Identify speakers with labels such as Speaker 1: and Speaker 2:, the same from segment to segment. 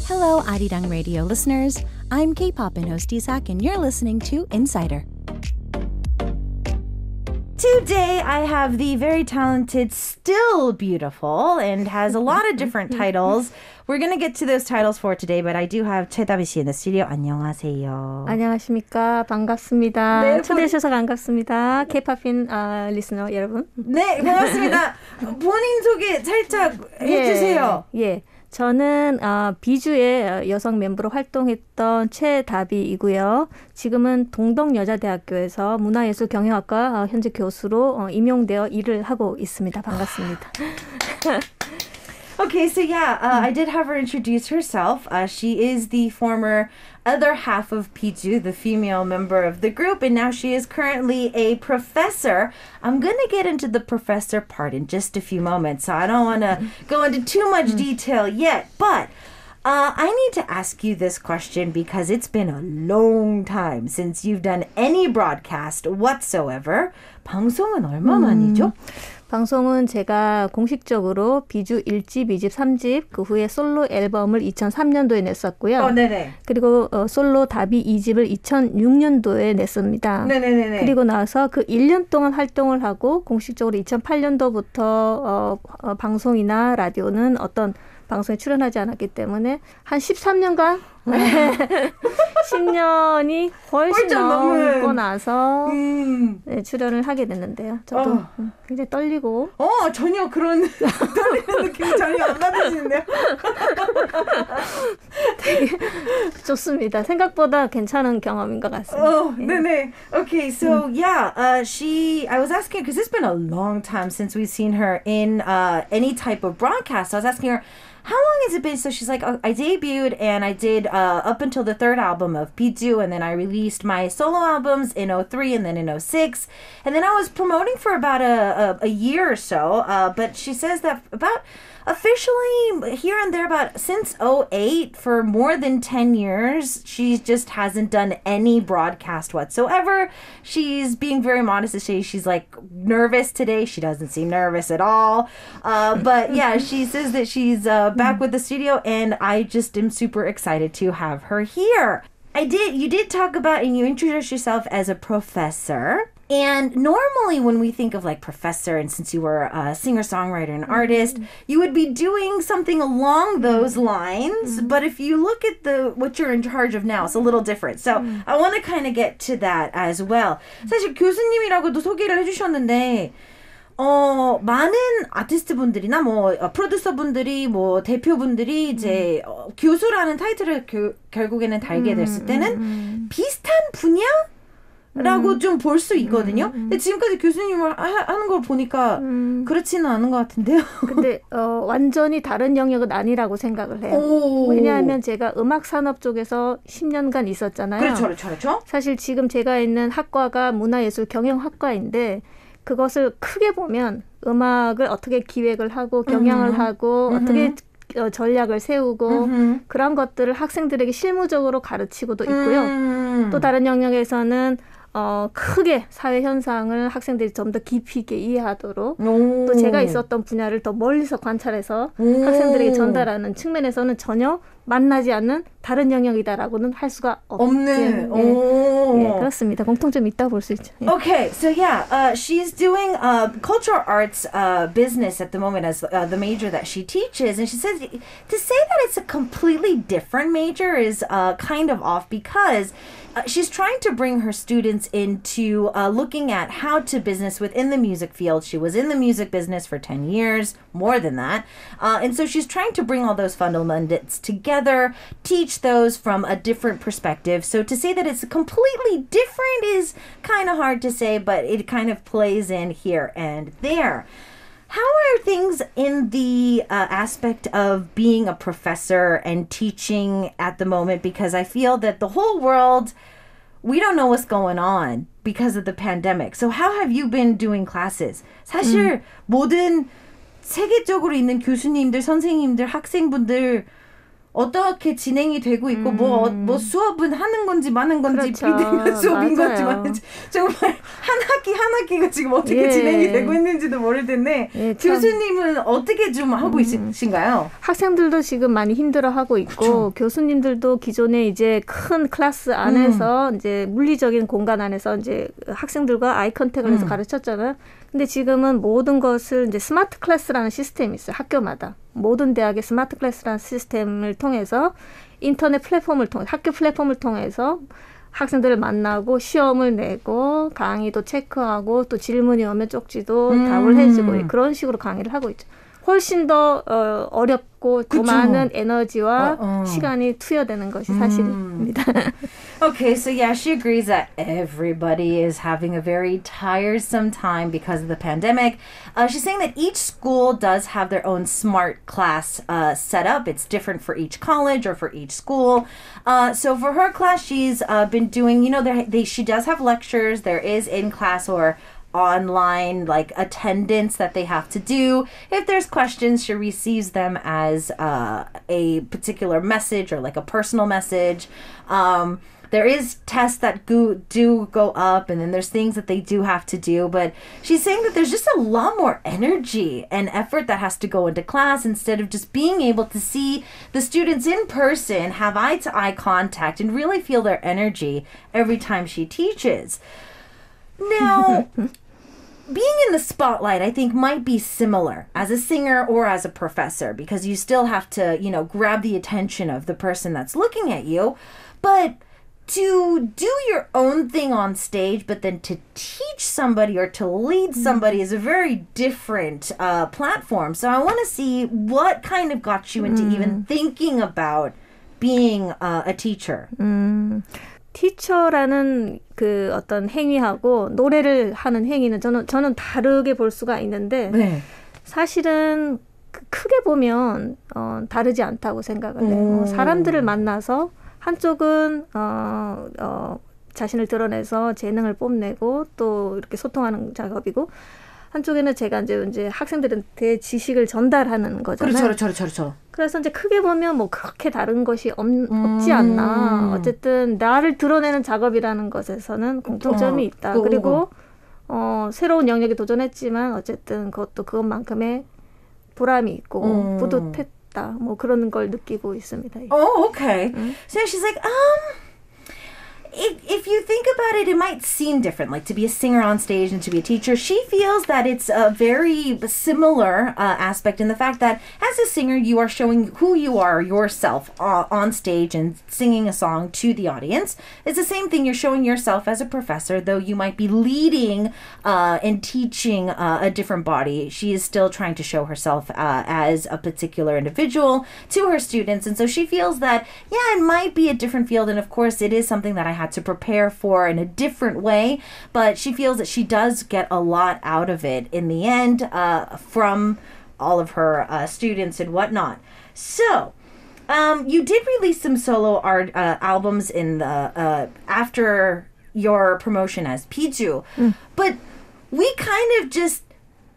Speaker 1: Hello, Arirang Radio listeners. I'm K-pop and host Isak, and you're listening to Insider. Today, I have the very talented Still Beautiful and has a lot of different titles. We're going to get to those titles for today, but I do have 최다비 씨 in the studio. 안녕하세요.
Speaker 2: 안녕하십니까. 반갑습니다.
Speaker 1: 네,
Speaker 2: 초대해 주셔서 반갑습니다. K-팝인 리스너 여러분.
Speaker 1: 네, 반갑습니다. 본인 소개 살짝 해주세요.
Speaker 2: 예. 저는 비주의 여성 멤버로 활동했던 최다비이고요. 지금은 동덕여자대학교에서 문화예술경영학과 현재 교수로 임용되어 일을 하고 있습니다. 반갑습니다.
Speaker 1: Okay, so I did have her introduce herself. She is the former other half of Piju, the female member of the group, and now she is currently a professor. I'm going to get into the professor part in just a few moments, so I don't want to go into too much detail yet, but I need to ask you this question because it's been a long time since you've done any broadcast whatsoever. 방송은 얼마 만이죠?
Speaker 2: 방송은 제가 공식적으로 비주 1집, 2집, 3집 그 후에 솔로 앨범을 2003년도에 냈었고요.
Speaker 1: 네네.
Speaker 2: 그리고 솔로 다비 2집을 2006년도에 냈습니다.
Speaker 1: 네네네.
Speaker 2: 그리고 나서 그 1년 동안 활동을 하고 공식적으로 2008년도부터 방송이나 라디오는 어떤 방송에 출연하지 않았기 때문에 한 13년간 10년이 훨씬 넘고 나서 네, 출연을 하게 됐는데요. 저도 굉장히 떨리고
Speaker 1: 전혀 그런 떨리는 느낌이 전혀 안 받으시는데요.
Speaker 2: 되게 좋습니다. 생각보다 괜찮은 경험인 것 같습니다.
Speaker 1: 네네. Okay, so I was asking because it's been a long time since we've seen her in any type of broadcast. So I was asking her, how long has it been? So she's like, I debuted and I did up until the third album of P2, and then I released my solo albums in 2003 and then in 2006. And then I was promoting for about a year or so, but she says that about officially here and there about since 2008 for more than 10 years, she just hasn't done any broadcast whatsoever. She's being very modest to say she's like nervous today. She doesn't seem nervous at all. But yeah, she says that she's back with the studio, and I just am super excited to have her here. You did talk about, and you introduced yourself as a professor. And normally when we think of like professor, and since you were a singer-songwriter and artist, you would be doing something along those lines. But if you look at what you're in charge of now, it's a little different. So I want to kind of get to that as well. 사실 교수님이라고도 소개를 해주셨는데 많은 아티스트분들이나 프로듀서분들이 대표분들이 이제 교수라는 타이틀을 결국에는 달게 됐을 때는 비슷한 분야? 라고 좀 볼 수 있거든요. 근데 지금까지 교수님을 하는 걸 보니까 그렇지는 않은 것 같은데요.
Speaker 2: 근데 완전히 다른 영역은 아니라고 생각을 해요. 왜냐하면 제가 음악 산업 쪽에서 10년간 있었잖아요.
Speaker 1: 그렇죠.
Speaker 2: 사실 지금 제가 있는 학과가 문화예술 경영학과인데 그것을 크게 보면 음악을 어떻게 기획을 하고 경영을 하고 어떻게 전략을 세우고 그런 것들을 학생들에게 실무적으로 가르치고도 있고요. 또 다른 영역에서는 크게 사회 현상을 학생들이 좀 더 깊이 있게 이해하도록 또 제가 있었던 분야를 더 멀리서 관찰해서 학생들에게 전달하는 측면에서는 전혀 만나지 않는 다른 영역이다라고는 할 수가 없는. 예, 그렇습니다. 공통점이 있다고 볼 수 있죠. 예.
Speaker 1: Okay, so she's doing cultural arts business at the moment as the major that she teaches, and she says to say that it's a completely different major is kind of off because she's trying to bring her students into looking at how to business within the music field. She was in the music business for 10 years, more than that. And so she's trying to bring all those fundamentals together, teach those from a different perspective. So to say that it's completely different is kind of hard to say, but it kind of plays in here and there. How are things in the aspect of being a professor and teaching at the moment? Because I feel that the whole world, we don't know what's going on because of the pandemic. So how have you been doing classes? 사실 모든 세계적으로 있는 교수님들, 선생님들, 학생분들 어떻게 진행이 되고 있고 뭐 수업은 하는 건지 마는 건지
Speaker 2: 그렇죠.
Speaker 1: 비대면 수업인
Speaker 2: 맞아요.
Speaker 1: 건지 마는지 정말 한 학기가 지금 어떻게
Speaker 2: 예.
Speaker 1: 진행이 되고 있는지도 모를 텐데
Speaker 2: 예, 참.
Speaker 1: 교수님은 어떻게 좀 하고 있으신가요?
Speaker 2: 학생들도 지금 많이 힘들어하고 있고
Speaker 1: 그쵸.
Speaker 2: 교수님들도 기존에 이제 큰 클래스 안에서 이제 물리적인 공간 안에서 이제 학생들과 아이 컨택을 해서 가르쳤잖아요. 근데 지금은 모든 것을 이제 스마트 클래스라는 시스템이 있어요. 학교마다. 모든 대학의 스마트 클래스라는 시스템을 통해서 인터넷 플랫폼을 통해 학교 플랫폼을 통해서 학생들을 만나고 시험을 내고 강의도 체크하고 또 질문이 오면 쪽지도 답을 해주고 그런 식으로 강의를 하고 있죠. 훨씬 더 어렵고 더 많은 에너지와 시간이 투여되는 것이 사실입니다.
Speaker 1: Okay, so yeah, she agrees that everybody is having a very tiresome time because of the pandemic. She's saying that each school does have their own smart class set up. It's different for each college or for each school. So for her class, she's been doing, you know, she does have lectures. There is in-class or online like attendance that they have to do. If there's questions, she receives them as a particular message or like a personal message. There is tests that do go up, and then there's things that they do have to do. But she's saying that there's just a lot more energy and effort that has to go into class instead of just being able to see the students in person, have eye-to-eye contact, and really feel their energy every time she teaches. Now, being in the spotlight, I think, might be similar as a singer or as a professor because you still have to, you know, grab the attention of the person that's looking at you. But to do your own thing on stage, but then to teach somebody or to lead somebody is a very different platform. So I want to see what kind of got you into even thinking about being a teacher.
Speaker 2: 티처라는 그 어떤 행위하고 노래를 하는 행위는 저는 다르게 볼 수가 있는데
Speaker 1: 네.
Speaker 2: 사실은 크게 보면 다르지 않다고 생각을 해요. 사람들을 만나서 한쪽은 자신을 드러내서 재능을 뽐내고 또 이렇게 소통하는 작업이고 한쪽에는 제가 이제 학생들한테 지식을 전달하는 거잖아요.
Speaker 1: 그렇죠.
Speaker 2: 그래서 이제 크게 보면 뭐 그렇게 다른 것이 없지 않나. 어쨌든 나를 드러내는 작업이라는 것에서는 공통점이 있다. 그리고 새로운 영역에 도전했지만 어쨌든 그것만큼의 보람이 있고 뿌듯했다. 뭐 그런 걸 느끼고 있습니다.
Speaker 1: Oh, okay. So she's like, if you think about it, it might seem different, like to be a singer on stage and to be a teacher. She feels that it's a very similar aspect in the fact that as a singer, you are showing who you are yourself on stage and singing a song to the audience. It's the same thing. You're showing yourself as a professor, though you might be leading and teaching a different body. She is still trying to show herself as a particular individual to her students. And so she feels that, yeah, it might be a different field. And of course, it is something that I had to prepare for in a different way, but she feels that she does get a lot out of it in the end from all of her students and whatnot. So, you did release some solo art albums in the after your promotion as Piju, but we kind of just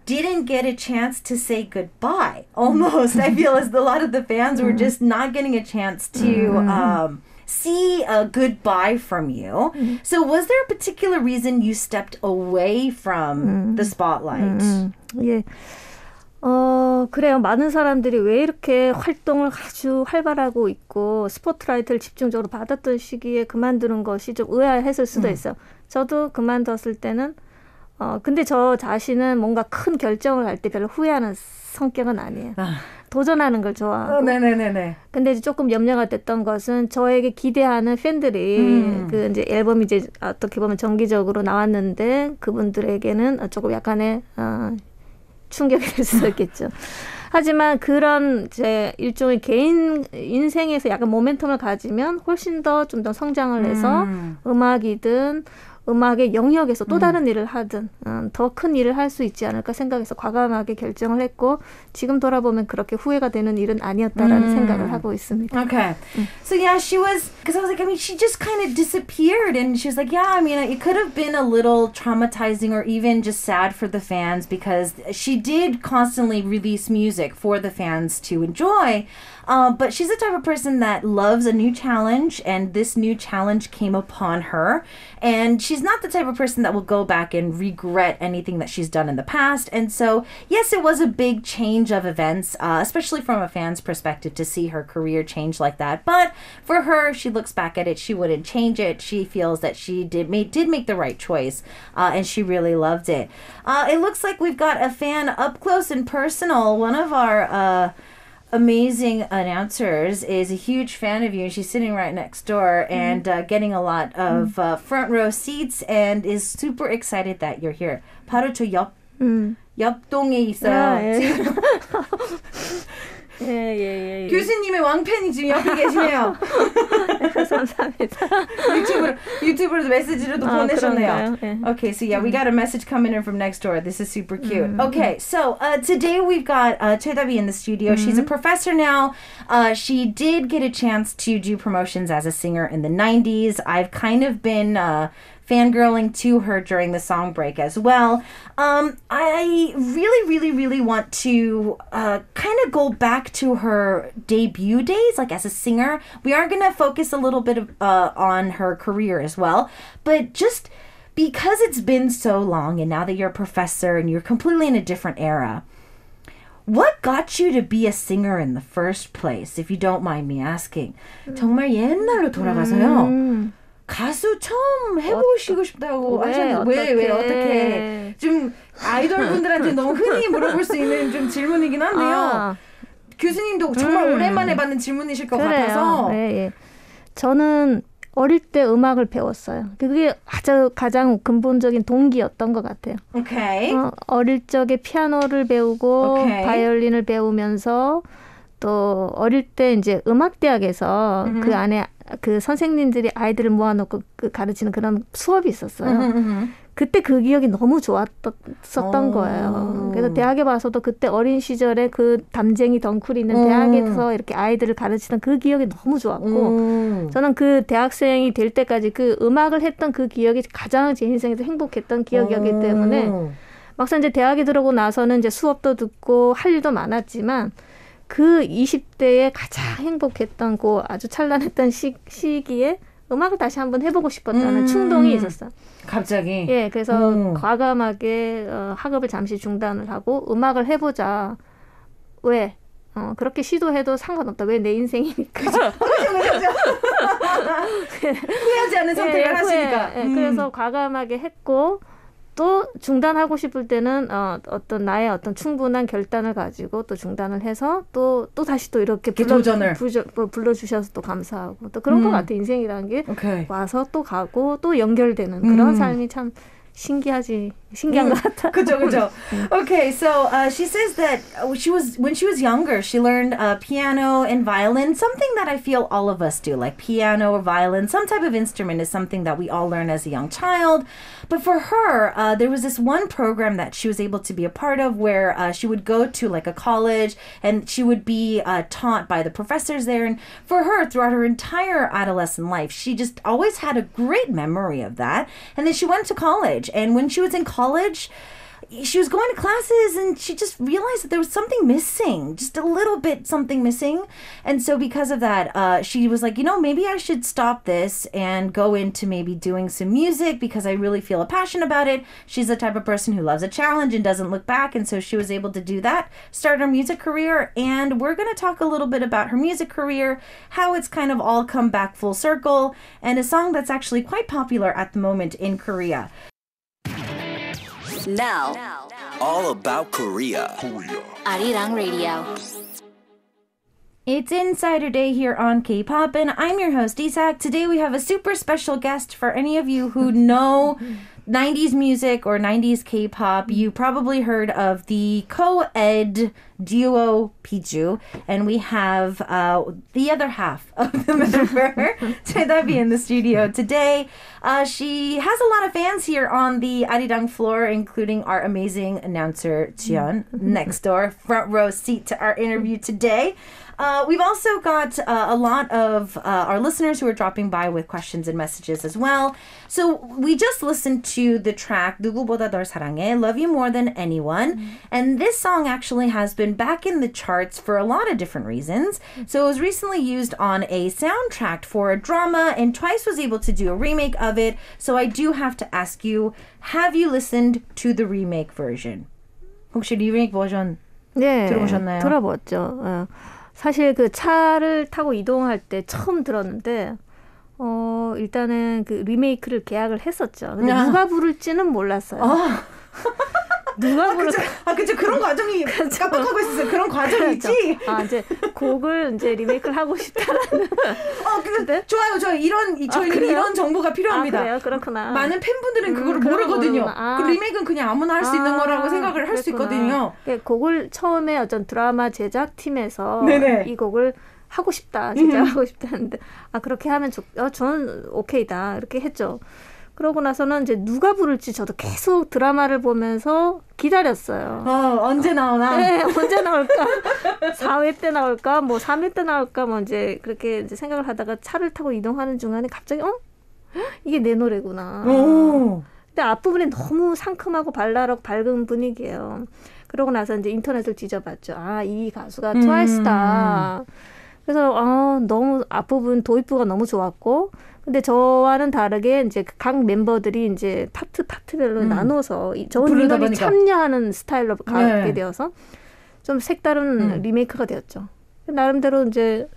Speaker 1: didn't get a chance to say goodbye. Almost, I feel as a lot of the fans were just not getting a chance to see a goodbye from you. So was there a particular reason you stepped away from the spotlight?
Speaker 2: 예. 그래요. 많은 사람들이 왜 이렇게 활동을 아주 활발하고 있고 스포트라이트를 집중적으로 받았던 시기에 그만두는 것이 좀 의아했을 수도 있어요. 저도 그만뒀을 때는 근데 저 자신은 뭔가 큰 결정을 할 때 별로 후회하는 성격은 아니에요. 도전하는 걸 좋아하고.
Speaker 1: 네네네네.
Speaker 2: 근데 이제 조금 염려가 됐던 것은 저에게 기대하는 팬들이 그 이제 앨범이 이제 어떻게 보면 정기적으로 나왔는데 그분들에게는 조금 약간의 충격이 될 수 있겠죠. 하지만 그런 제 일종의 개인 인생에서 약간 모멘텀을 가지면 훨씬 더 좀 더 성장을 해서 음악이든 음악의 영역에서 또 다른 일을 하든 더 큰 일을 할 수 있지 않을까 생각해서 과감하게 결정을 했고 지금 돌아보면 그렇게 후회가 되는 일은 아니었다라는 생각을 하고 있습니다.
Speaker 1: Okay. So yeah, she was, because I was like, I mean, she just kind of disappeared and she was like, yeah, I mean, it could have been a little traumatizing or even just sad for the fans because she did constantly release music for the fans to enjoy. But she's the type of person that loves a new challenge, and this new challenge came upon her. And she's not the type of person that will go back and regret anything that she's done in the past. And so, yes, it was a big change of events, especially from a fan's perspective to see her career change like that. But for her, she looks back at it, she wouldn't change it. She feels that she did make the right choice, and she really loved it. It looks like we've got a fan up close and personal. One of our amazing announcers is a huge fan of you, and she's sitting right next door and getting a lot of front row seats and is super excited that you're here. 바로 저 옆동에 있어요. 지금
Speaker 2: 예.
Speaker 1: 교수님의 왕팬이 지금 옆에 계시네요.
Speaker 2: 감사합니다.
Speaker 1: 유튜브로도 메시지로도 보내셨네요.
Speaker 2: 예.
Speaker 1: Okay, so yeah, we got a message coming in from next door. This is super cute. Okay, so today we've got 최다비 in the studio. She's a professor now. She did get a chance to do promotions as a singer in the 90s. I've kind of been fangirling to her during the song break as well. I really want to kind of go back to her debut days, like as a singer. We are going to focus a little bit on her career as well, but just because it's been so long and now that you're a professor and you're completely in a different era, what got you to be a singer in the first place, if you don't mind me asking? 정말 옛날로 돌아가서요. 가수 처음 해보시고 싶다고 하셨는데 왜 어떻게 좀 아이돌 분들한테 너무 흔히 물어볼 수 있는 좀 질문이긴 한데요. 교수님도 정말 오랜만에 받는 질문이실 것 같아서.
Speaker 2: 네. 저는 어릴 때 음악을 배웠어요. 그게 가장 근본적인 동기였던 것 같아요.
Speaker 1: Okay.
Speaker 2: 어릴 적에 피아노를 배우고 바이올린을 배우면서 또 어릴 때 이제 음악대학에서 그 안에 그 선생님들이 아이들을 모아놓고 가르치는 그런 수업이 있었어요. 그때 그 기억이 너무 좋았었던 거예요. 그래서 대학에 와서도 그때 어린 시절에 그 담쟁이 덩쿨이 있는 대학에서 이렇게 아이들을 가르치던 그 기억이 너무 좋았고 저는 그 대학생이 될 때까지 그 음악을 했던 그 기억이 가장 제 인생에서 행복했던 기억이었기 때문에 막상 이제 대학에 들어오고 나서는 이제 수업도 듣고 할 일도 많았지만 그 20대에 가장 행복했던 그 아주 찬란했던 시기에 음악을 다시 한번 해보고 싶었다는 충동이 있었어요.
Speaker 1: 갑자기?
Speaker 2: 예, 그래서 과감하게 학업을 잠시 중단을 하고 음악을 해보자. 왜? 그렇게 시도해도 상관없다. 왜 내 인생이니까.
Speaker 1: 그렇죠. 후회하지 않은 선택을 하시니까.
Speaker 2: 그래서 과감하게 했고 또 중단하고 싶을 때는 어떤 나의 어떤 충분한 결단을 가지고 또 중단을 해서 또 다시 또 이렇게 불러주셔서 또 감사하고 또 그런 것 같아. 인생이라는 게 와서 또 가고 또 연결되는 그런 삶이 참 신기한 것 같아.
Speaker 1: 그죠. Okay, so she says that when she was younger, she learned piano and violin, something that I feel all of us do, like piano or violin, some type of instrument is something that we all learn as a young child. But for her, there was this one program that she was able to be a part of where she would go to like a college and she would be taught by the professors there. And for her, throughout her entire adolescent life, she just always had a great memory of that. And then she went to college. And when she was in college, she was going to classes and she just realized that there was something missing, just a little bit something missing. And so because of that, she was like, maybe I should stop this and go into maybe doing some music because I really feel a passion about it. She's the type of person who loves a challenge and doesn't look back. And so she was able to do that, start her music career. And we're going to talk a little bit about her music career, how it's kind of all come back full circle, and a song that's actually quite popular at the moment in Korea.
Speaker 3: Now, all about Korea. Arirang Radio.
Speaker 1: It's Insider Day here on K-Pop, and I'm your host, Isak. Today we have a super special guest for any of you who know 90s music or 90s K-pop, you probably heard of the co-ed duo Piju, and we have the other half of the member, Taedabi, in the studio today. She has a lot of fans here on the Arirang floor, including our amazing announcer, Jian, next door, front row seat to our interview today. We've also got a lot of our listeners who are dropping by with questions and messages as well. So we just listened to the track 누구보다 널 사랑해, Love You More Than Anyone. And this song actually has been back in the charts for a lot of different reasons. So it was recently used on a soundtrack for a drama, and Twice was able to do a remake of it. So I do have to ask you, have you listened to the remake version? 혹시 리메이크 버전 들어보셨나요?
Speaker 2: 들어봤죠. 사실 그 차를 타고 이동할 때 처음 들었는데 일단은 그 리메이크를 계약을 했었죠. 근데 누가 부를지는 몰랐어요. 누가 부를까?
Speaker 1: 그쵸. 그런 과정이 깜빡하고 있었어요. 그런 과정이지.
Speaker 2: 이제 곡을 이제 리메이크를 하고 싶다라는.
Speaker 1: 근데 좋아요. 저희는 이런 정보가 필요합니다.
Speaker 2: 그래요? 그렇구나.
Speaker 1: 많은 팬분들은 그거를 모르거든요. 그 리메이크는 그냥 아무나 할 수 있는 거라고 생각을 할 수 있거든요.
Speaker 2: 곡을 처음에 어떤 드라마 제작팀에서
Speaker 1: 네네.
Speaker 2: 이 곡을 하고 싶다, 진짜 하고 싶다 했는데 그렇게 하면 저는 오케이다 이렇게 했죠. 그러고 나서는 이제 누가 부를지 저도 계속 드라마를 보면서 기다렸어요.
Speaker 1: 언제 나오나?
Speaker 2: 네, 언제 나올까? 4회 때 나올까? 뭐 3회 때 나올까? 뭐 이제 그렇게 이제 생각을 하다가 차를 타고 이동하는 중간에 갑자기 이게 내 노래구나. 근데 앞부분이 너무 상큼하고 발랄하고 밝은 분위기예요. 그러고 나서 이제 인터넷을 뒤져봤죠. 이 가수가 트와이스다. 그래서 너무 앞부분 도입부가 너무 좋았고, 근데 저와는 다르게 이제 각 멤버들이 이제 파트별로 나눠서 저 인원이 참여하는 스타일로 가게 되어서 좀 색다른 리메이크가 되었죠. 나름대로 이제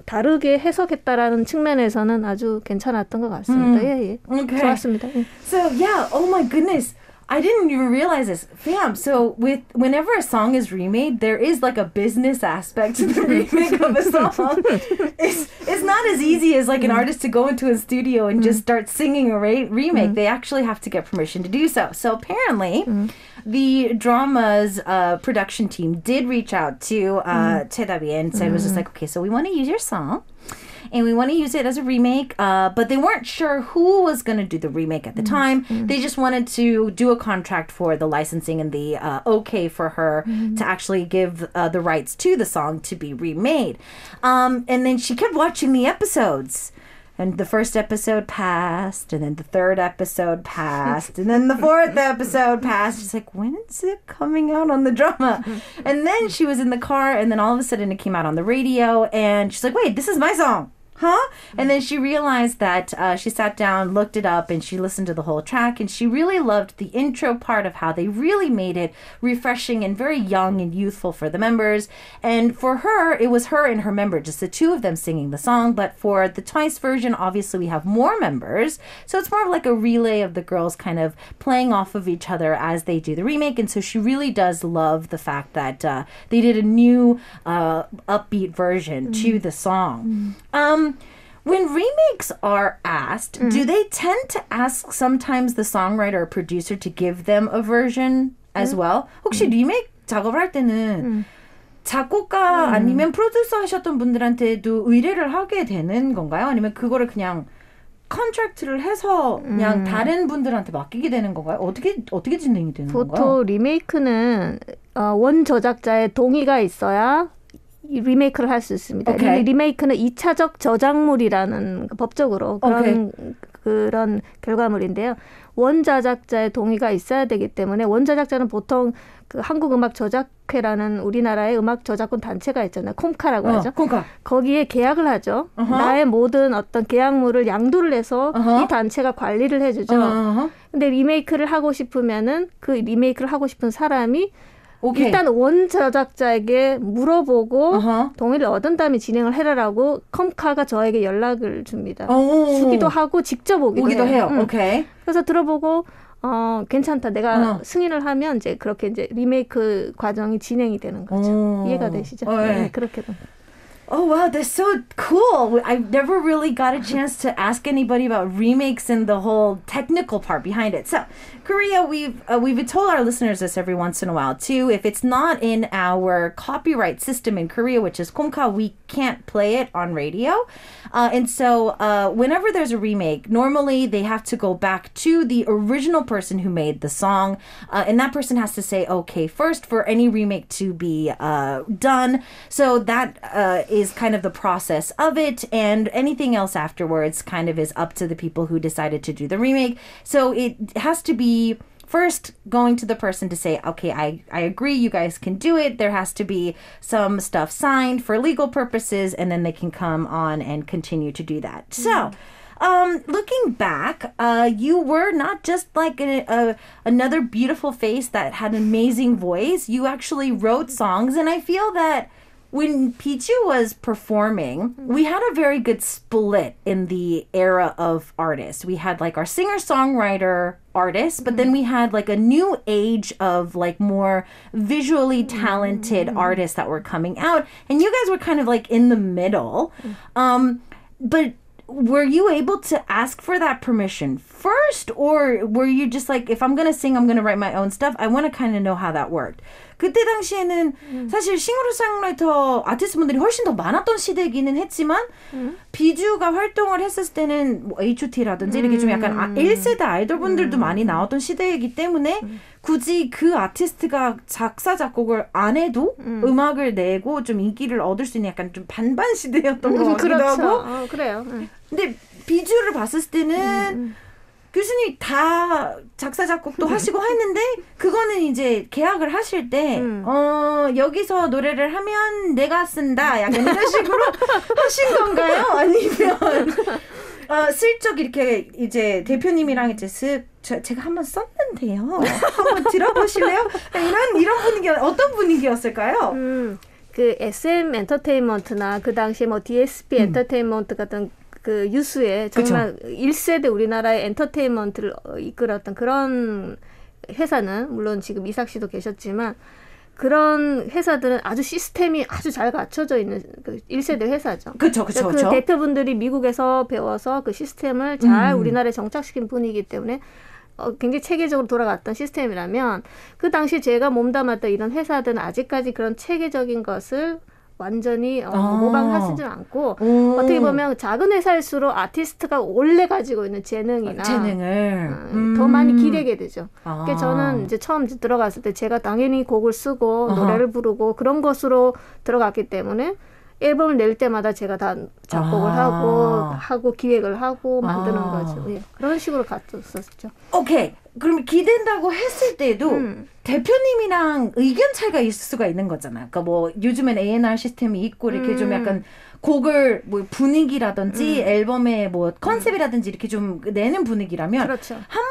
Speaker 2: 다르게 해석했다라는 측면에서는 아주 괜찮았던 것 같습니다. 예.
Speaker 1: Okay.
Speaker 2: 좋았습니다. 예.
Speaker 1: So yeah, oh my goodness. I didn't even realize this. Fam, so whenever a song is remade, there is like a business aspect to the remake of a song. It's not as easy as like an artist to go into a studio and just start singing a remake. They actually have to get permission to do so. So apparently, the drama's production team did reach out to Taedabi and said, was just like, okay, so we want to use your song. And we want to use it as a remake, but they weren't sure who was going to do the remake at the time. They just wanted to do a contract for the licensing and the okay for her to actually give the rights to the song to be remade. And then she kept watching the episodes. And the first episode passed, and then the third episode passed, and then the fourth episode passed. She's like, when is it coming out on the drama? And then she was in the car, and then all of a sudden it came out on the radio, and she's like, wait, this is my song. Huh? And then she realized that she sat down, looked it up, and she listened to the whole track, and she really loved the intro part of how they really made it refreshing and very young and youthful for the members. And for her, it was her and her member, just the two of them singing the song. But for the Twice version, obviously we have more members, so it's more of like a relay of the girls kind of playing off of each other as they do the remake. And so she really does love the fact that they did a new upbeat version to the song. When remakes are asked, do they tend to ask sometimes the songwriter or producer to give them a version as well? 혹시 리메이크 작업을 할 때는 작곡가 아니면 프로듀서 하셨던 분들한테도 의뢰를 하게 되는 건가요? 아니면 그거를 그냥 컨트랙트를 해서 그냥 다른 분들한테 맡기게 되는 건가요? 어떻게 진행이 되는 건가요?
Speaker 2: 보통 리메이크는 원 저작자의 동의가 있어야 리메이크를 할 수 있습니다.
Speaker 1: Okay.
Speaker 2: 리메이크는 2차적 저작물이라는 법적으로 그런 결과물인데요. 원저작자의 동의가 있어야 되기 때문에 원저작자는 보통 그 한국음악저작회라는 우리나라의 음악 저작권 단체가 있잖아요. 콤카라고 하죠.
Speaker 1: 콤카.
Speaker 2: 거기에 계약을 하죠. 나의 모든 어떤 계약물을 양도를 해서 이 단체가 관리를 해주죠. 근데 리메이크를 하고 싶으면은 그 리메이크를 하고 싶은 사람이 오케이. 일단 원 저작자에게 물어보고 동의를 얻은 다음에 진행을 해라라고 컴카가 저에게 연락을 줍니다. 주기도 하고 직접 오기도 해요.
Speaker 1: 오케이.
Speaker 2: 그래서 들어보고 괜찮다. 내가 승인을 하면 이제 그렇게 이제 리메이크 과정이 진행이 되는 거죠. 이해가 되시죠? 네, 그렇게도.
Speaker 1: Oh, wow, that's so cool. I've never really got a chance to ask anybody about remakes and the whole technical part behind it. So, Korea, we've told our listeners this every once in a while, too. If it's not in our copyright system in Korea, which is Komka, we can't play it on radio. And so whenever there's a remake, normally they have to go back to the original person who made the song. And that person has to say, okay, first for any remake to be done. So that is kind of the process of it. And anything else afterwards kind of is up to the people who decided to do the remake. So it has to be first going to the person to say, okay, I agree, you guys can do it. There has to be some stuff signed for legal purposes, and then they can come on and continue to do that. So, looking back, you were not just like another beautiful face that had an amazing voice. You actually wrote songs, and I feel that when Biju was performing, we had a very good split in the era of artists. We had like our singer-songwriter artists, but then we had like a new age of like more visually talented artists that were coming out. And you guys were kind of like in the middle. But were you able to ask for that permission first? Or were you just like, if I'm going to sing, I'm going to write my own stuff? I want to kind of know how that worked. 그때 당시에는 사실 싱어송라이터 아티스트분들이 훨씬 더 많았던 시대이기는 했지만 비주가 활동을 했을 때는 뭐 H.O.T라든지 이렇게 좀 약간 1세대 아이돌분들도 많이 나왔던 시대이기 때문에 굳이 그 아티스트가 작사 작곡을 안 해도 음악을 내고 좀 인기를 얻을 수 있는 약간 좀 반반 시대였던 것 같기도
Speaker 2: 그렇죠.
Speaker 1: 하고
Speaker 2: 그래요.
Speaker 1: 근데 비주를 봤을 때는 교수님이 다 작사 작곡도 하시고 했는데 그거는 이제 계약을 하실 때 여기서 노래를 하면 내가 쓴다 약간 이런 식으로 하신 건가요? 아니면 슬쩍 이렇게 이제 대표님이랑 이제 제가 한번 썼는데요. 한번 들어보실래요? 이런 분위기 어떤 분위기였을까요?
Speaker 2: 그 SM 엔터테인먼트나 그 당시에 뭐 DSP 엔터테인먼트 같은 그 유수의 정말 그쵸. 1세대 우리나라의 엔터테인먼트를 이끌었던 그런 회사는 물론 지금 이삭 씨도 계셨지만 그런 회사들은 아주 시스템이 아주 잘 갖춰져 있는 그 1세대 회사죠.
Speaker 1: 그렇죠.
Speaker 2: 그 대표분들이 미국에서 배워서 그 시스템을 잘 우리나라에 정착시킨 분이기 때문에 굉장히 체계적으로 돌아갔던 시스템이라면 그 당시 제가 몸담았던 이런 회사들은 아직까지 그런 체계적인 것을 완전히 모방하시진 않고 어떻게 보면 작은 회사일수록 아티스트가 원래 가지고 있는 재능을 더 많이 기대게 되죠. 그러니까 저는 이제 처음 들어갔을 때 제가 당연히 곡을 쓰고 노래를 부르고 그런 것으로 들어갔기 때문에 앨범을 낼 때마다 제가 다 작곡을 하고 기획을 하고 만드는 거죠. 예. 그런 식으로 갔었죠.
Speaker 1: 오케이. 그럼 기댄다고 했을 때도 대표님이랑 의견 차이가 있을 수가 있는 거잖아요. 그러니까 뭐 요즘엔 A&R 시스템이 있고 이렇게 좀 약간 곡을 뭐 분위기라든지 앨범의 뭐 컨셉이라든지 이렇게 좀 내는 분위기라면
Speaker 2: 그렇죠.
Speaker 1: 한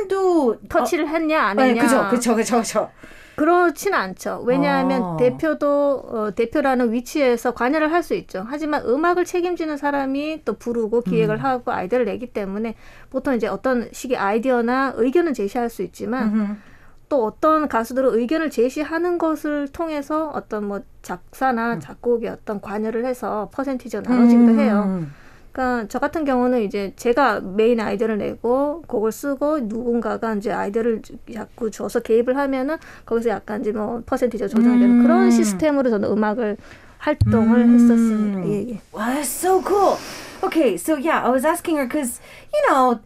Speaker 1: 번도
Speaker 2: 터치를 했냐 안 했냐.
Speaker 1: 그렇죠.
Speaker 2: 그렇진 않죠. 왜냐하면 대표라는 위치에서 관여를 할 수 있죠. 하지만 음악을 책임지는 사람이 또 부르고 기획을 하고 아이디어를 내기 때문에 보통 이제 어떤 식의 아이디어나 의견은 제시할 수 있지만 또 어떤 가수들은 의견을 제시하는 것을 통해서 어떤 뭐 작사나 작곡에 어떤 관여를 해서 퍼센티지가 나눠지기도 해요. 그러니까 저 같은 경우는 이제 제가 메인 아이디어를 내고 곡을 쓰고 누군가가 이제 아이디어를 자꾸 줘서 개입을 하면은 거기서 약간 이제 뭐 퍼센티지가 조정이 되는 그런 시스템으로 저는 음악을 활동을 했었습니다. 예.
Speaker 1: Wow, that's so cool. Okay, so yeah, I was asking her because, you know,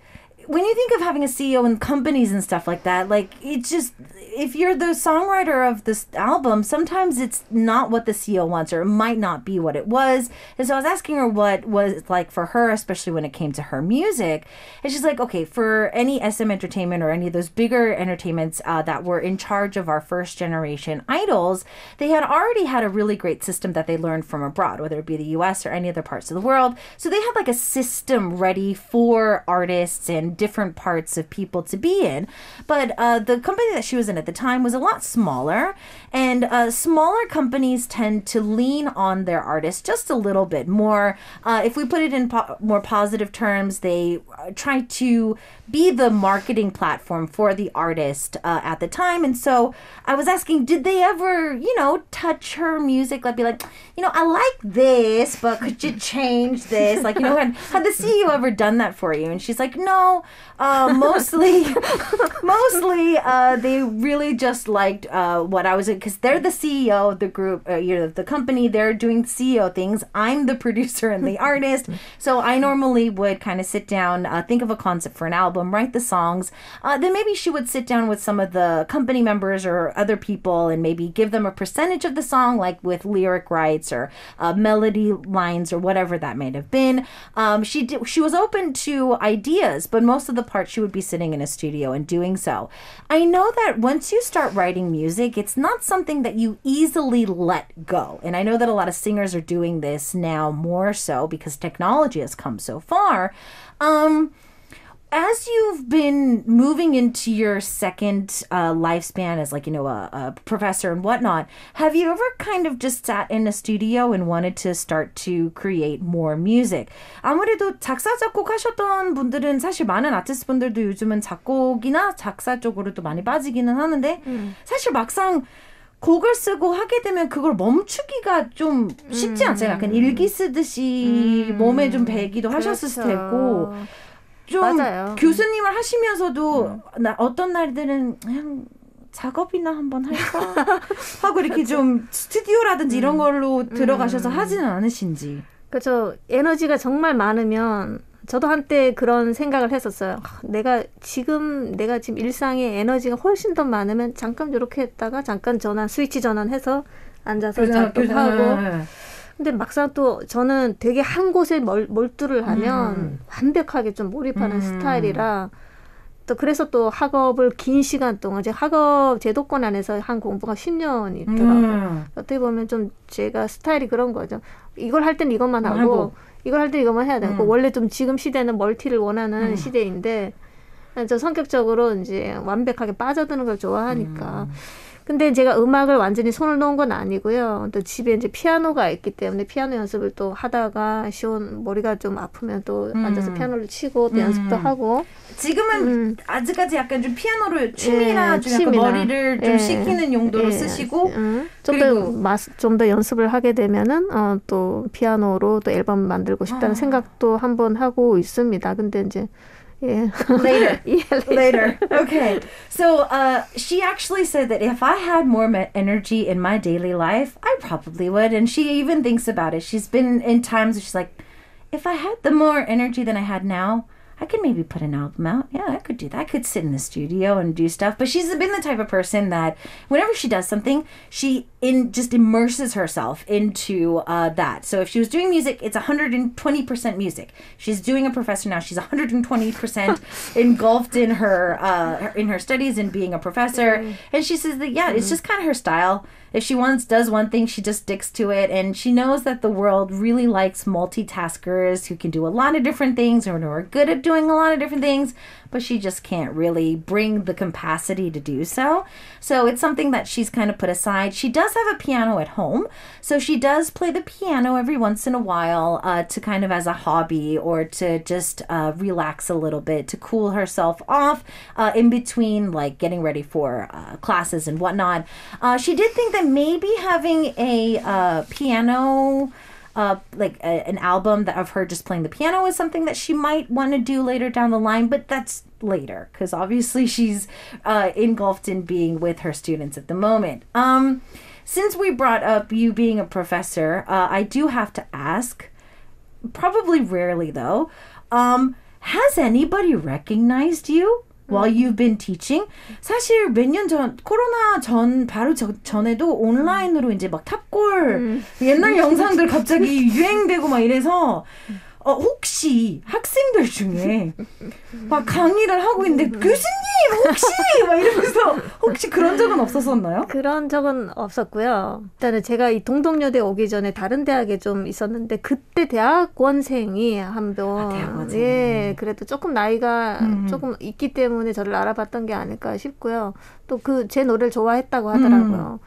Speaker 1: when you think of having a CEO in companies and stuff like that, like it's just, if you're the songwriter of this album, sometimes it's not what the CEO wants or it might not be what it was. And so I was asking her what was like for her, especially when it came to her music. And she's like, okay, for any SM Entertainment or any of those bigger entertainments that were in charge of our first generation idols, they had already had a really great system that they learned from abroad, whether it be the US or any other parts of the world. So they had like a system ready for artists and different parts of people to be in. But the company that she was in at the time was a lot smaller. And smaller companies tend to lean on their artists just a little bit more. If we put it in more positive terms, they try to be the marketing platform for the artist at the time. And so I was asking, did they ever, touch her music? Like, be like, I like this, but could you change this? Like, had the CEO ever done that for you? And she's like, no, mostly they really just liked what I was, because they're the CEO of the group, the company, they're doing CEO things. I'm the producer and the artist. So I normally would kind of sit down, think of a concept for an album, write the songs. Then maybe she would sit down with some of the company members or other people and maybe give them a percentage of the song, like with lyric rights or melody lines or whatever that may have been. She was open to ideas, but most of the part she would be sitting in a studio and doing so. I know that once you start writing music, it's not something that you easily let go. And I know that a lot of singers are doing this now more so because technology has come so far. As you've been moving into your second lifespan as a professor and whatnot, have you ever kind of just sat in a studio and wanted to start to create more music? 아무래도 작사, 작곡하셨던 분들은 사실 많은 아티스트 분들도 요즘은 작곡이나 작사 쪽으로도 많이 빠지기는 하는데 사실 막상 곡을 쓰고 하게 되면 그걸 멈추기가 좀 쉽지 않잖아요. 약간 일기 쓰듯이 몸에 좀 배기도 하셨을 테고 좀 맞아요. 교수님을 하시면서도 어떤 날들은 그냥 작업이나 한번 할까 하고 이렇게 좀 스튜디오라든지 이런 걸로 들어가셔서 하지는 않으신지.
Speaker 2: 그렇죠. 에너지가 정말 많으면 저도 한때 그런 생각을 했었어요. 내가 지금 일상에 에너지가 훨씬 더 많으면 잠깐 이렇게 했다가 잠깐 스위치 전환해서 앉아서 작업하고. 근데 막상 또 저는 되게 한 곳에 몰두를 하면 완벽하게 좀 몰입하는 스타일이라 또 그래서 또 학업을 긴 시간 동안 학업 제도권 안에서 한 공부가 10년이 있더라고요. 어떻게 보면 좀 제가 스타일이 그런 거죠. 이걸 할 땐 이것만 하고 이걸 할 때 이것만 해야 되고 원래 좀 지금 시대는 멀티를 원하는 시대인데 저 성격적으로 이제 완벽하게 빠져드는 걸 좋아하니까 근데 제가 음악을 완전히 손을 놓은 건 아니고요. 또 집에 이제 피아노가 있기 때문에 피아노 연습을 또 하다가 머리가 좀 아프면 또 앉아서 피아노를 치고 또 연습도 하고.
Speaker 1: 지금은 아직까지 약간 좀 피아노를 취미나 좀 약간 머리를 좀 식히는 용도로 쓰시고
Speaker 2: 좀 더 연습을 하게 되면은 또 피아노로 또 앨범 만들고 싶다는 생각도 한번 하고 있습니다. 근데 이제 Yeah.
Speaker 1: Later. Later. Okay. So she actually said that if I had more energy in my daily life, I probably would. And she even thinks about it. She's been in times where she's like, if I had the more energy than I had now, I could maybe put an album out. Yeah, I could do that. I could sit in the studio and do stuff. But she's been the type of person that whenever she does something, she just immerses herself into that. So if she was doing music, it's 120% music. She's doing a professor now. She's 120% engulfed in her studies and being a professor. And she says that, it's just kind of her style. If she does one thing, she just sticks to it. And she knows that the world really likes multitaskers who can do a lot of different things or who are good at doing a lot of different things, but she just can't really bring the capacity to do so. So it's something that she's kind of put aside. She does have a piano at home. So she does play the piano every once in a while to kind of as a hobby or to just relax a little bit, to cool herself off in between like getting ready for classes and whatnot. She did think that maybe having a piano an album of her just playing the piano is something that she might want to do later down the line, but that's later because obviously she's engulfed in being with her students at the moment. Since we brought up you being a professor, I do have to ask, probably rarely though, has anybody recognized you while you've been teaching? 사실 몇 년 전 코로나 바로 전에도 온라인으로 이제 막 탑골 옛날 영상들 갑자기 유행되고 막 이래서 혹시 학생들 중에 막 강의를 하고 있는데 교수님 혹시 막 이러면서 혹시 그런 적은 없었었나요?
Speaker 2: 그런 적은 없었고요. 일단은 제가 이 동덕여대 오기 전에 다른 대학에 좀 있었는데 그때 대학원생이 한번 대학원생. 그래도 조금 나이가 조금 있기 때문에 저를 알아봤던 게 아닐까 싶고요. 또 제 노래를 좋아했다고 하더라고요.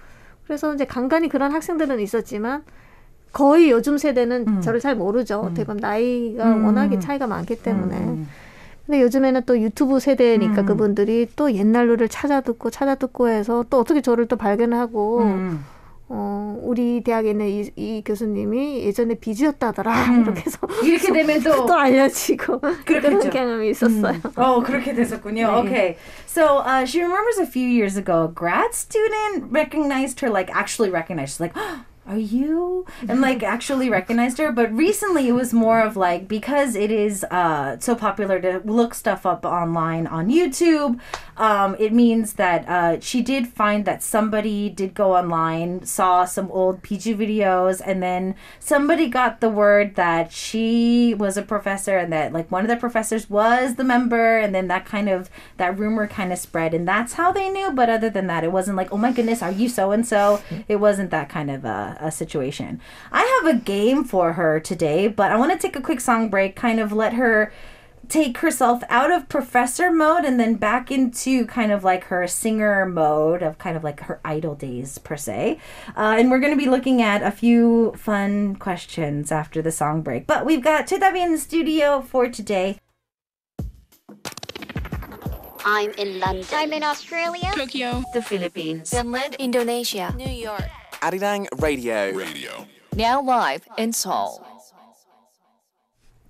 Speaker 2: 그래서 이제 간간히 그런 학생들은 있었지만 거의 요즘 세대는 저를 잘 모르죠. 어떻게 보면 나이가 워낙에 차이가 많기 때문에. 근데 요즘에는 또 유튜브 세대니까 그분들이 또 옛날 노래를 찾아 듣고 해서 또 어떻게 저를 또 발견하고 우리 대학에 있는 이 교수님이 예전에 비주였다더라 이렇게 해서
Speaker 1: 이렇게 되면 또
Speaker 2: 알려지고 그런 경험이 있었어요.
Speaker 1: 그렇게 됐었군요. 네. Okay. So she remembers a few years ago, a grad student recognized her, like actually recognized. She's like, are you? And like actually recognized her. But recently it was more of like, because it is so popular to look stuff up online on YouTube, it means that she did find that somebody did go online, saw some old PG videos, and then somebody got the word that she was a professor and that like one of the professors was the member, and then that rumor kind of spread, and that's how they knew. But other than that, it wasn't like, oh my goodness, are you so-and-so? It wasn't that kind of a situation. I have a game for her today, but I want to take a quick song break, kind of let her take herself out of professor mode and then back into kind of like her singer mode of kind of like her idol days per se. And we're going to be looking at a few fun questions after the song break. But we've got 최다비 in the studio for today.
Speaker 3: I'm in London.
Speaker 4: I'm in Australia.
Speaker 3: Tokyo.
Speaker 1: The Philippines.
Speaker 3: Finland.
Speaker 4: Indonesia.
Speaker 3: New York.
Speaker 5: Arirang Radio.
Speaker 3: Now live in Seoul.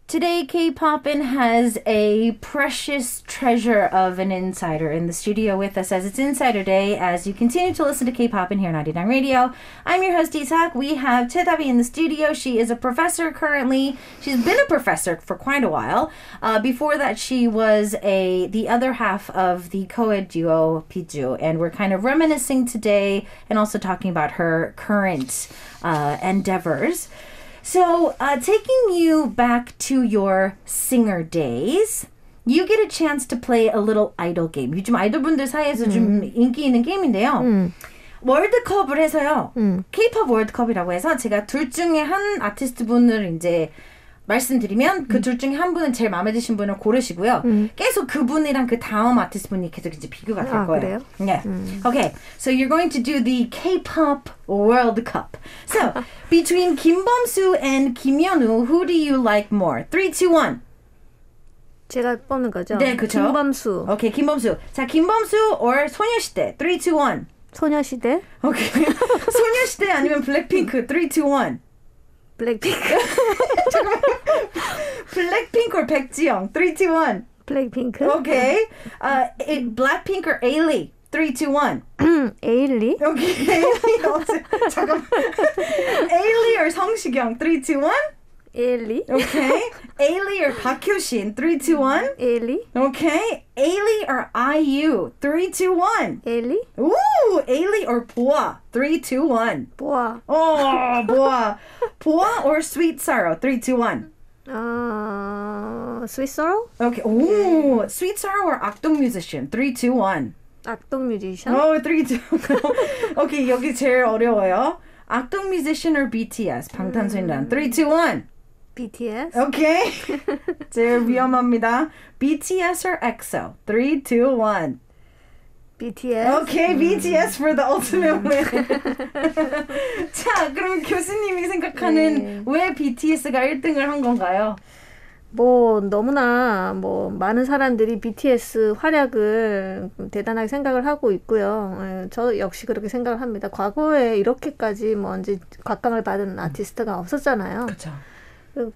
Speaker 1: Today, K-Poppin has a precious treasure of an insider in the studio with us as it's Insider Day as you continue to listen to K-Poppin here on Arirang Radio. I'm your host, Isak. We have 최다비 in the studio. She is a professor currently. She's been a professor for quite a while. Before that, she was the other half of the co-ed duo, Piju, and we're kind of reminiscing today and also talking about her current endeavors. So, taking you back to your singer days, you get a chance to play a little idol game. 요즘 아이돌분들 사이에서 좀 인기 있는 게임인데요. 월드컵을 해서요. K-pop 월드컵이라고 해서 제가 둘 중에 한 아티스트 분을 이제 말씀드리면 그 둘 중에 한 분은 제일 마음에 드신 분을 고르시고요. 계속 그분이랑 그 다음 아티스트 분이 계속 이제 비교가 될 거예요.
Speaker 2: 그래요?
Speaker 1: Yeah. Okay. So you're going to do the K-pop World Cup. So between Kim Bum-soo and Kim Yeon-woo, who do you like more? 3, 2, 1.
Speaker 2: 제가 뽑는 거죠?
Speaker 1: 네, 그렇죠.
Speaker 2: 김범수.
Speaker 1: Okay, 김범수. 자, 김범수 or 소녀시대. 3, 2, 1.
Speaker 2: 소녀시대.
Speaker 1: Okay. 소녀시대 아니면 블랙핑크. 3, 2, 1.
Speaker 2: 블랙핑크.
Speaker 1: 블랙핑크 or 백지영. 3, 2, 1.
Speaker 2: 블랙핑크.
Speaker 1: Okay. Blackpink or Ailey. 3, 2, 1.
Speaker 2: 에일리.
Speaker 1: Okay. 잠깐만. Ailey or 성시경. 3, 2, 1.
Speaker 2: 에일리.
Speaker 1: Okay. Ailey or 박효신. 3, 2, 1.
Speaker 2: 에일리.
Speaker 1: Okay. Ailey or IU. 3, 2, 1.
Speaker 2: 에일리.
Speaker 1: Ooh. Ailey or 보아. 3, 2, 1.
Speaker 2: 보아.
Speaker 1: Oh, 보아. 보아 or Sweet Sorrow. 3, 2, 1.
Speaker 2: Sweet Sorrow?
Speaker 1: Okay. Ooh. Sweet Sorrow or 악동 musician. 3, 2, 1.
Speaker 2: 악동 뮤지션?
Speaker 1: Oh, 3, 2. Okay, 여기 제일 어려워요. 악동 musician or BTS. 방탄소년단. 3, 2, 1.
Speaker 2: BTS?
Speaker 1: Okay. 제일 위험합니다. BTS or EXO. 3, 2, 1.
Speaker 2: BTS?
Speaker 1: Okay, BTS for the ultimate win. 자, 그럼 교수님이 생각하는 왜 BTS가 1등을 한 건가요?
Speaker 2: 너무나 많은 사람들이 BTS 활약을 대단하게 생각을 하고 있고요. 저 역시 그렇게 생각을 합니다. 과거에 이렇게까지 이제 각광을 받은 아티스트가 없었잖아요.
Speaker 1: 그렇죠.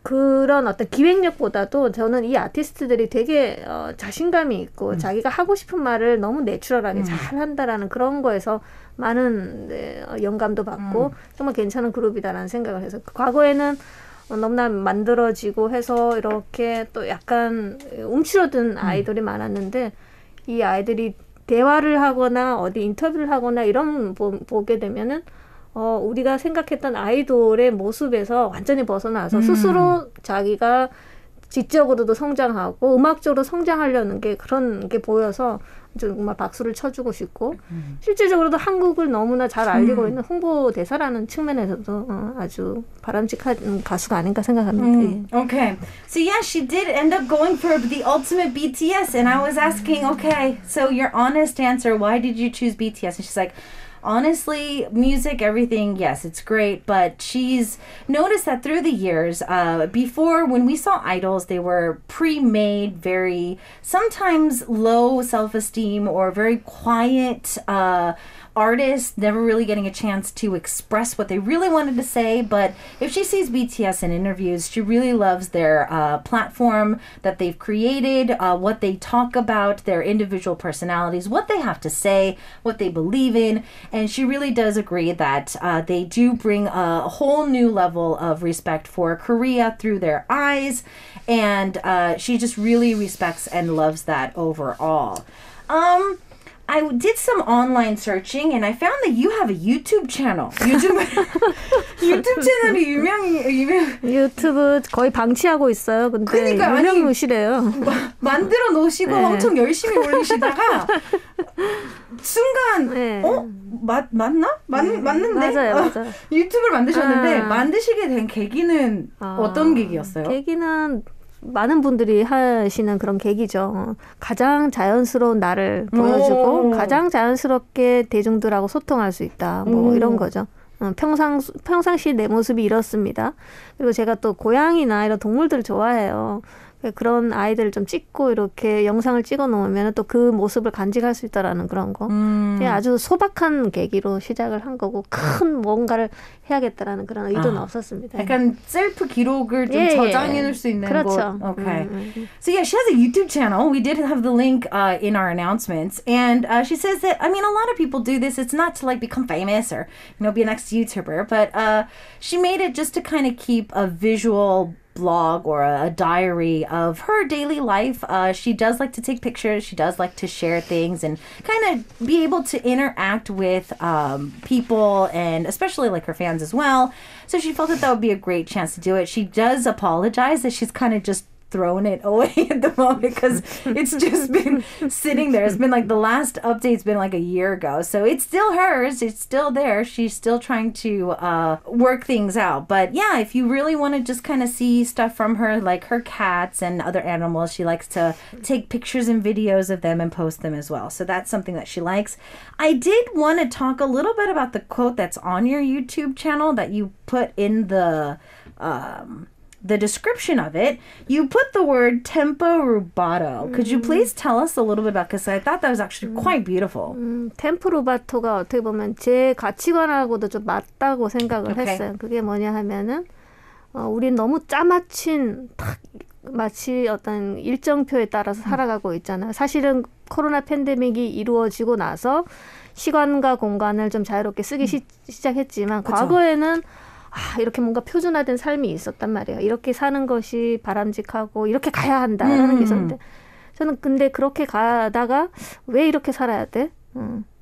Speaker 2: 그런 어떤 기획력보다도 저는 이 아티스트들이 되게 자신감이 있고 자기가 하고 싶은 말을 너무 내추럴하게 잘 한다라는 그런 거에서 많은 영감도 받고 정말 괜찮은 그룹이다라는 생각을 해서 과거에는 너무나 만들어지고 해서 이렇게 또 약간 움츠러든 아이돌이 많았는데 이 아이들이 대화를 하거나 어디 인터뷰를 하거나 이런 보게 되면은 우리가 생각했던 아이돌의 모습에서 완전히 벗어나서 스스로 자기가 지적으로도 성장하고 음악적으로 성장하려는 게 그런 게 보여서 정말 박수를 쳐주고 싶고 실질적으로도 한국을 너무나 잘 알리고 있는 홍보 대사라는 측면에서도 아주 바람직한 가수가 아닌가 생각합니다.
Speaker 1: Okay. So yeah, she did end up going for the ultimate BTS and I was asking, okay, so your honest answer, why did you choose BTS? And she's like, honestly, music, everything, yes, it's great, but she's noticed that through the years, before when we saw idols, they were pre-made, very sometimes low self-esteem or very quiet artists, never really getting a chance to express what they really wanted to say. But if she sees BTS in interviews, she really loves their platform that they've created, what they talk about, their individual personalities, what they have to say, what they believe in. And she really does agree that they do bring a whole new level of respect for Korea through their eyes. And she just really respects and loves that overall. I did some online searching and I found that you have a YouTube channel. 유튜브 채널이 유명.
Speaker 2: 유튜브 거의 방치하고 있어요. 근데
Speaker 1: 그러니까,
Speaker 2: 유명무시래요.
Speaker 1: 만들어 놓으시고
Speaker 2: 네.
Speaker 1: 엄청 열심히 올리시다가 순간
Speaker 2: 네.
Speaker 1: 맞나? 맞는데?
Speaker 2: 맞아요.
Speaker 1: 유튜브를 만드셨는데 만드시게 된 계기는 어떤 계기였어요?
Speaker 2: 계기는 많은 분들이 하시는 그런 계기죠. 가장 자연스러운 나를 보여주고 가장 자연스럽게 대중들하고 소통할 수 있다. 뭐 이런 거죠. 평상시 내 모습이 이렇습니다. 그리고 제가 또 고양이나 이런 동물들을 좋아해요. 그런 아이들을 좀 찍고 이렇게 영상을 찍어 놓으면 또 그 모습을 간직할 수 있다라는 그런 거. 아주 소박한 계기로 시작을 한 거고 큰 뭔가를 해야겠다라는 그런 의도는 없었습니다.
Speaker 1: 약간 셀프 기록을 좀 저장해 놓을 수 있는
Speaker 2: 그렇죠.
Speaker 1: 곳. Okay. So yeah, she has a YouTube channel. We did have the link in our announcements. And she says that, I mean, a lot of people do this. It's not to like become famous or, be a next YouTuber. But she made it just to kind of keep a visual blog or a diary of her daily life. She does like to take pictures. She does like to share things and kind of be able to interact with people and especially like her fans as well. So she felt that would be a great chance to do it. She does apologize that she's kind of just thrown it away at the moment because it's just been sitting there. It's been like the last update's been like a year ago. So it's still hers. It's still there. She's still trying to work things out. But yeah, if you really want to just kind of see stuff from her, like her cats and other animals, she likes to take pictures and videos of them and post them as well. So that's something that she likes. I did want to talk a little bit about the quote that's on your YouTube channel that you put in the description of it. You put the word tempo rubato. Could you please tell us a little bit about, because I thought that was actually quite beautiful.
Speaker 2: 템포 루바토가 어떻게 보면 제 가치관하고도 좀 맞다고 생각을 했어요. 그게 뭐냐 하면은 우린 너무 짜맞춘 마치 어떤 일정표에 따라서 살아가고 있잖아요. 사실은 코로나 팬데믹이 이루어지고 나서 시간과 공간을 좀 자유롭게 쓰기 시작했지만 그쵸. 과거에는 이렇게 뭔가 표준화된 삶이 있었단 말이에요. 이렇게 사는 것이 바람직하고 이렇게 가야 한다라는 게 있었는데 저는 근데 그렇게 가다가 왜 이렇게 살아야 돼?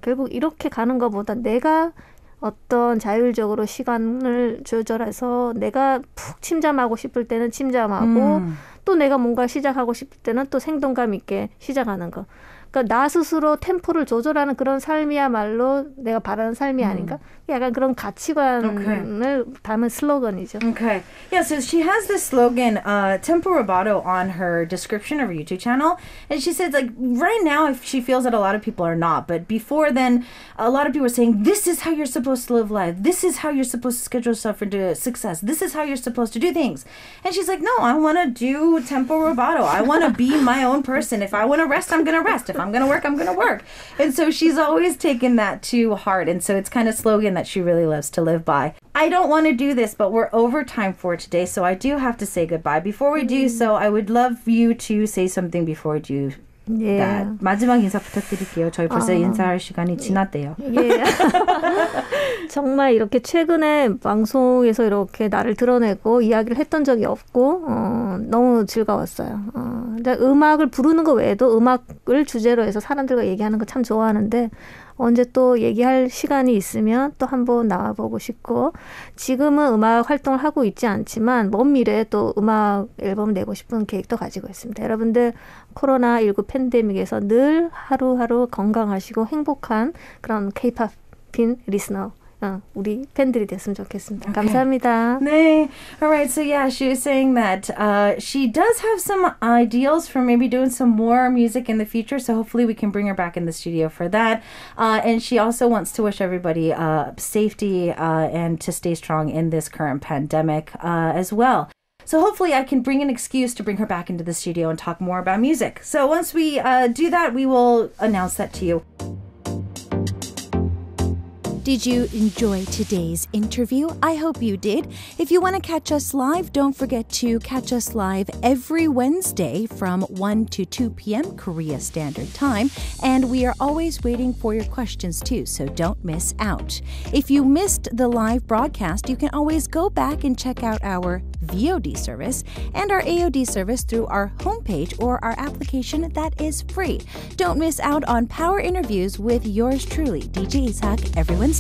Speaker 2: 결국 이렇게 가는 것보다 내가 어떤 자율적으로 시간을 조절해서 내가 푹 침잠하고 싶을 때는 침잠하고 또 내가 뭔가 시작하고 싶을 때는 또 생동감 있게 시작하는 거. 그러니까 나 스스로 템포를 조절하는 그런 삶이야말로 내가 바라는 삶이 아닌가? 약간 그런 가치관을 담은 슬로건이죠.
Speaker 1: Okay. Yeah, so she has this slogan, Tempo Rubato, on her description of her YouTube channel. And she says, like, right now, if she feels that a lot of people are not. But before then, a lot of people are saying, this is how you're supposed to live life. This is how you're supposed to schedule yourself into success. This is how you're supposed to do things. And she's like, no, I want to do Tempo Rubato. I want to be my own person. If I want to rest, I'm going to rest. If I'm going to work, I'm going to work. And so she's always taken that to heart. And so it's kind of a slogan that she really loves to live by. I don't want to do this, but we're over time for today. So I do have to say goodbye. Before we do so, I would love you to say something before we do that. 마지막 인사 부탁드릴게요. 저희 벌써 인사할 시간이 지났대요.
Speaker 2: 정말 이렇게 최근에 방송에서 이렇게 나를 드러내고 이야기를 했던 적이 없고 너무 즐거웠어요. 음악을 부르는 거 외에도 음악을 주제로 해서 사람들과 얘기하는 거 참 좋아하는데 언제 또 얘기할 시간이 있으면 또 한번 나와보고 싶고 지금은 음악 활동을 하고 있지 않지만 먼 미래에 또 음악 앨범 내고 싶은 계획도 가지고 있습니다. 여러분들 코로나19 팬데믹에서 늘 하루하루 건강하시고 행복한 그런 K-팝 핀 리스너 우리 팬들이 됐으면 좋겠습니다. 감사합니다.
Speaker 1: 네. All right. So yeah, she was saying that she does have some ideals for maybe doing some more music in the future. So hopefully we can bring her back in the studio for that. And she also wants to wish everybody safety and to stay strong in this current pandemic as well. So hopefully I can bring an excuse to bring her back into the studio and talk more about music. So once we do that, we will announce that to you.
Speaker 4: Did you enjoy today's interview? I hope you did. If you want to catch us live, don't forget to catch us live every Wednesday from 1 to 2 p.m. Korea Standard Time. And we are always waiting for your questions too, so don't miss out. If you missed the live broadcast, you can always go back and check out our VOD service and our AOD service through our homepage or our application that is free. Don't miss out on power interviews with yours truly, DJ Isak, every Wednesday.